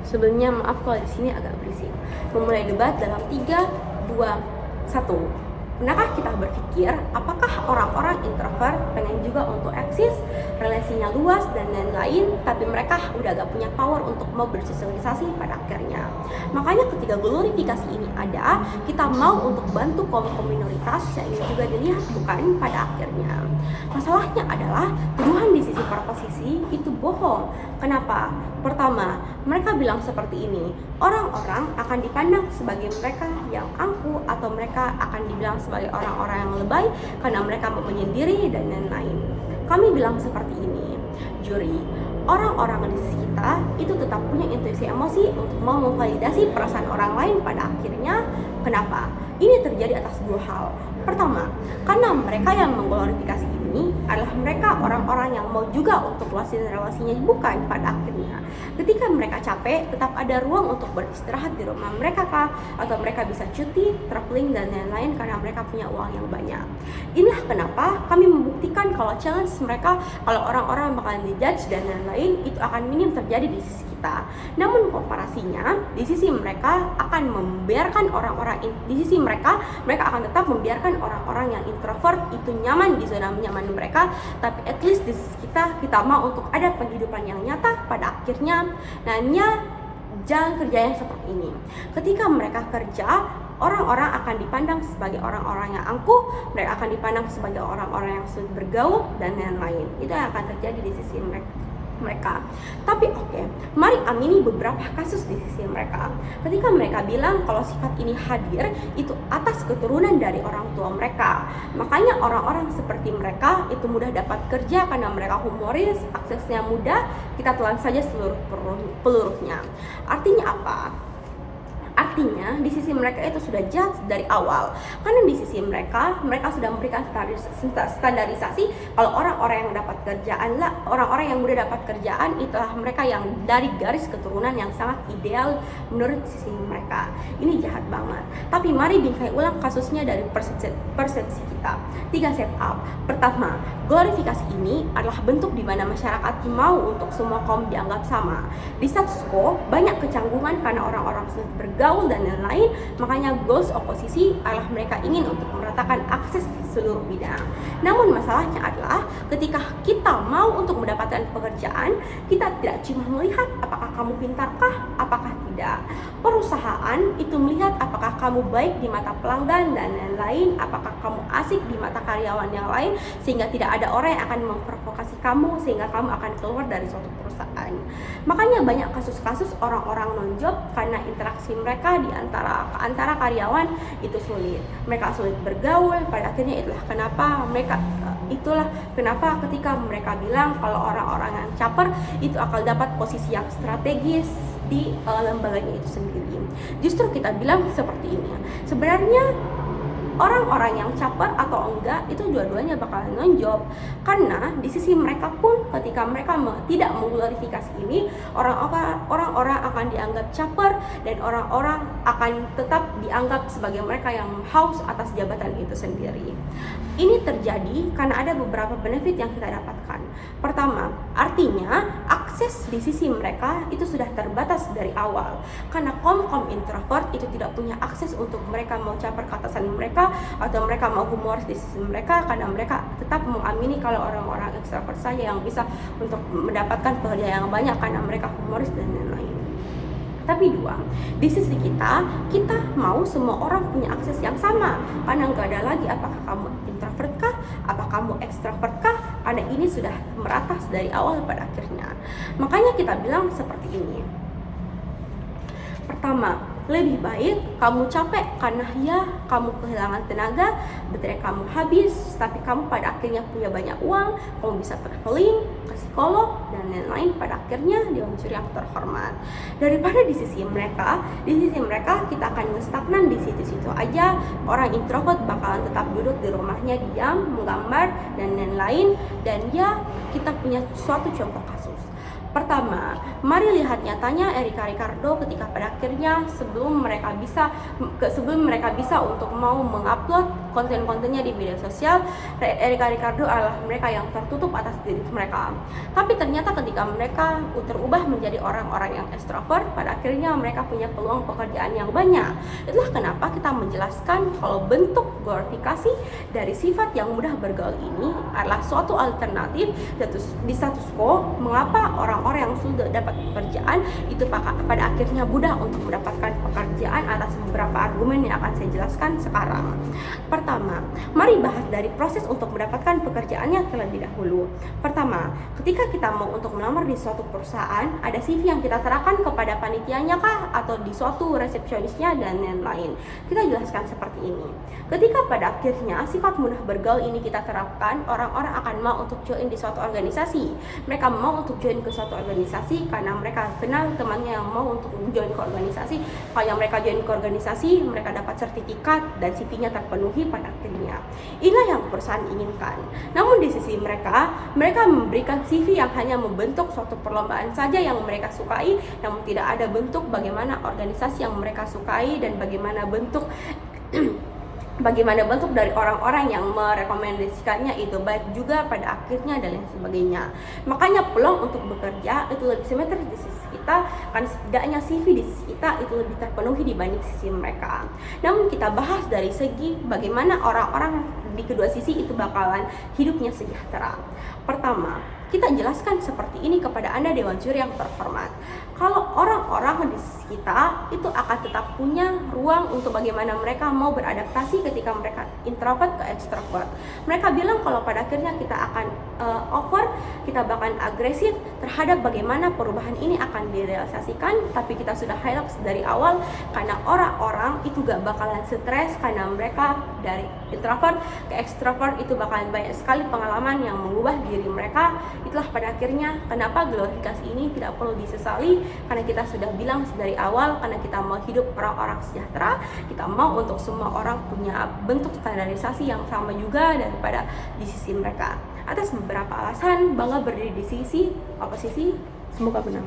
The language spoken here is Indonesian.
Sebelumnya maaf kalau di sini agak berisik. Memulai debat dalam 3, 2, 1. Pernahkah kita berpikir apakah orang-orang introvert pengen juga untuk eksis, relasinya luas dan lain-lain, tapi mereka udah gak punya power untuk mau bersosialisasi pada akhirnya. Makanya ketika glorifikasi ini ada, kita mau untuk bantu kaum minoritas yang ini juga dilihat bukan pada akhirnya. Masalahnya adalah tuduhan di sisi proposisi itu bohong. Kenapa? Pertama, mereka bilang seperti ini, orang-orang akan dipandang sebagai mereka yang angkuh atau mereka akan dibilang sebagai orang-orang yang lebay karena mereka mau menyendiri dan lain-lain. Kami bilang seperti ini, juri, orang-orang di sisi kita itu tetap punya intuisi emosi untuk mau memvalidasi perasaan orang lain pada akhirnya. Kenapa? Ini terjadi atas dua hal. Pertama, karena mereka yang mengglorifikasi ini adalah mereka orang-orang yang mau juga untuk luasin relasinya bukan pada akhirnya. Ketika mereka capek, tetap ada ruang untuk beristirahat di rumah mereka kah? Atau mereka bisa cuti, traveling dan lain-lain karena mereka punya uang yang banyak. Inilah kenapa kami membuktikan kalau challenge mereka, kalau orang-orang bakalan dijudge dan lain-lain itu akan minim terjadi di sisi kita. Namun komparasinya di sisi mereka akan membiarkan di sisi mereka akan tetap membiarkan orang-orang yang introvert itu nyaman di zona nyaman mereka, tapi at least di sisi kita mau untuk ada penghidupan yang nyata pada akhirnya. Nanya jalan kerja yang seperti ini. Ketika mereka kerja, orang-orang akan dipandang sebagai orang-orang yang angkuh, mereka akan dipandang sebagai orang-orang yang sulit bergaul dan lain-lain. Itu yang akan terjadi di sisi mereka. Tapi oke, mari amini beberapa kasus di sisi mereka. Ketika mereka bilang kalau sifat ini hadir itu atas keturunan dari orang tua mereka. Makanya orang-orang seperti mereka itu mudah dapat kerja karena mereka humoris, aksesnya mudah, kita telan saja seluruh pelurunya. Artinya apa? Artinya di sisi mereka itu sudah judge dari awal, karena di sisi mereka sudah memberikan standarisasi kalau orang-orang yang dapat kerjaan lah, orang-orang yang mudah dapat kerjaan itulah mereka yang dari garis keturunan yang sangat ideal menurut sisi mereka. Ini jahat banget. Tapi mari bingkai ulang kasusnya dari persepsi kita. 3 setup. Pertama, glorifikasi ini adalah bentuk di mana masyarakat mau untuk semua kaum dianggap sama. Di status quo banyak kecanggungan karena orang-orang sulit bergaul dan lain-lain, makanya goals oposisi adalah mereka ingin untuk meratakan akses di seluruh bidang. Namun masalahnya adalah ketika kita mau untuk mendapatkan pekerjaan, kita tidak cuma melihat apakah kamu pintarkah, apakah tidak. Perusahaan itu melihat apakah kamu baik di mata pelanggan dan lain-lain, apakah kamu asik di mata karyawan yang lain, sehingga tidak ada orang yang akan memprovokasi kamu sehingga kamu akan keluar dari suatu perusahaan. Makanya banyak kasus-kasus orang-orang non-job karena interaksi mereka di antara karyawan itu sulit. Mereka sulit bergaul, pada akhirnya itulah kenapa ketika mereka bilang kalau orang-orang yang caper itu akan dapat posisi yang strategis di lembaganya itu sendiri. Justru kita bilang seperti ini. Sebenarnya orang-orang yang caper atau enggak itu dua-duanya bakalan non-job, karena di sisi mereka pun ketika mereka tidak mengglorifikasi ini, orang-orang akan dianggap caper dan orang-orang akan tetap dianggap sebagai mereka yang haus atas jabatan itu sendiri. Ini terjadi karena ada beberapa benefit yang kita dapatkan. Pertama, artinya akses di sisi mereka itu sudah terbatas dari awal, karena kaum introvert itu tidak punya akses untuk mereka mau caper ke atasan mereka atau mereka mau humoris di sisi mereka, karena mereka tetap mengamini kalau orang-orang extrovert saja yang bisa untuk mendapatkan pekerjaan yang banyak karena mereka humoris dan lain-lain. Tapi dua, di sisi kita mau semua orang punya akses yang sama, karena nggak ada lagi apakah kamu introvert kah, apakah kamu extrovert kah, karena ini sudah merata dari awal pada akhirnya. Makanya kita bilang seperti ini. Pertama, lebih baik kamu capek karena ya kamu kehilangan tenaga, baterai kamu habis, tapi kamu pada akhirnya punya banyak uang, kamu bisa traveling, ke psikolog dan lain-lain, pada akhirnya diwawancara yang terhormat. Daripada di sisi mereka kita akan stagnan di situ-situ aja. Orang introvert bakalan tetap duduk di rumahnya diam, menggambar dan lain-lain. Dan ya kita punya suatu contoh kasus. Pertama, mari lihat nyatanya Erika Ricardo ketika pada akhirnya sebelum mereka bisa untuk mau mengupload konten-kontennya di media sosial, Erika Ricardo adalah mereka yang tertutup atas diri mereka. Tapi ternyata ketika mereka terubah menjadi orang-orang yang ekstrovert, pada akhirnya mereka punya peluang pekerjaan yang banyak. Itulah kenapa kita menjelaskan kalau bentuk glorifikasi dari sifat yang mudah bergaul ini adalah suatu alternatif di status quo. Mengapa orang yang sudah dapat pekerjaan itu pada akhirnya mudah untuk mendapatkan pekerjaan atas beberapa argumen yang akan saya jelaskan sekarang. Pertama, mari bahas dari proses untuk mendapatkan pekerjaannya terlebih dahulu. Pertama, ketika kita mau untuk melamar di suatu perusahaan, ada CV yang kita serahkan kepada panitianya kah atau di suatu resepsionisnya dan lain-lain. Kita jelaskan seperti ini. Ketika pada akhirnya sifat mudah bergaul ini kita terapkan, orang-orang akan mau untuk join di suatu organisasi. Mereka mau untuk join ke suatu organisasi karena mereka kenal temannya yang mau untuk join ke organisasi. Kalau mereka join ke organisasi, mereka dapat sertifikat dan CV-nya terpenuhi pada akhirnya. Inilah yang perusahaan inginkan. Namun di sisi mereka memberikan CV yang hanya membentuk suatu perlombaan saja yang mereka sukai, namun tidak ada bentuk bagaimana organisasi yang mereka sukai dan bagaimana bentuk dari orang-orang yang merekomendasikannya itu baik juga pada akhirnya dan lain sebagainya. Makanya peluang untuk bekerja itu lebih simetris di sisi kita, karena setidaknya CV di sisi kita itu lebih terpenuhi dibanding sisi mereka. Namun kita bahas dari segi bagaimana orang-orang di kedua sisi itu bakalan hidupnya sejahtera. Pertama, kita jelaskan seperti ini kepada Anda Dewan Juri yang terhormat. Kalau orang-orang di kita itu akan tetap punya ruang untuk bagaimana mereka mau beradaptasi ketika mereka introvert ke extrovert. Mereka bilang kalau pada akhirnya kita akan kita bakalan agresif terhadap bagaimana perubahan ini akan direalisasikan, tapi kita sudah highlight dari awal karena orang-orang itu gak bakalan stres karena mereka dari introvert ke extrovert itu bakalan banyak sekali pengalaman yang mengubah diri mereka. Itulah pada akhirnya kenapa glorifikasi ini tidak perlu disesali, karena kita sudah bilang dari awal, karena kita mau hidup orang-orang sejahtera, kita mau untuk semua orang punya bentuk standarisasi yang sama juga daripada di sisi mereka. Atas beberapa alasan, bangga berdiri di sisi oposisi. Semoga benar.